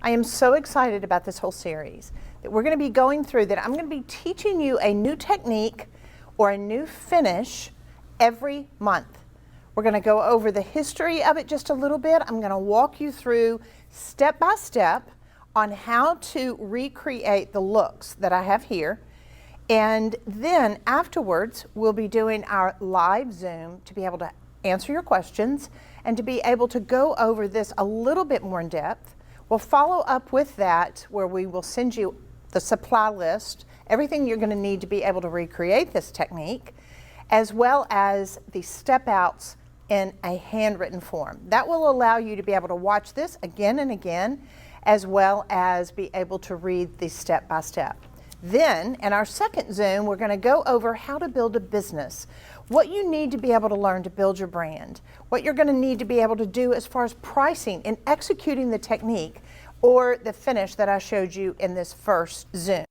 I am so excited about this whole series that we're going to be going through, that I'm going to be teaching you a new technique or a new finish every month. We're going to go over the history of it just a little bit. I'm going to walk you through step by step on how to recreate the looks that I have here. And then afterwards, we'll be doing our live Zoom to be able to answer your questions and to be able to go over this a little bit more in depth. We'll follow up with that where we will send you the supply list, everything you're going to need to be able to recreate this technique, as well as the step outs in a handwritten form. That will allow you to be able to watch this again and again, as well as be able to read the step by step. Then, in our second Zoom, we're going to go over how to build a business, what you need to be able to learn to build your brand, what you're going to need to be able to do as far as pricing and executing the technique or the finish that I showed you in this first Zoom.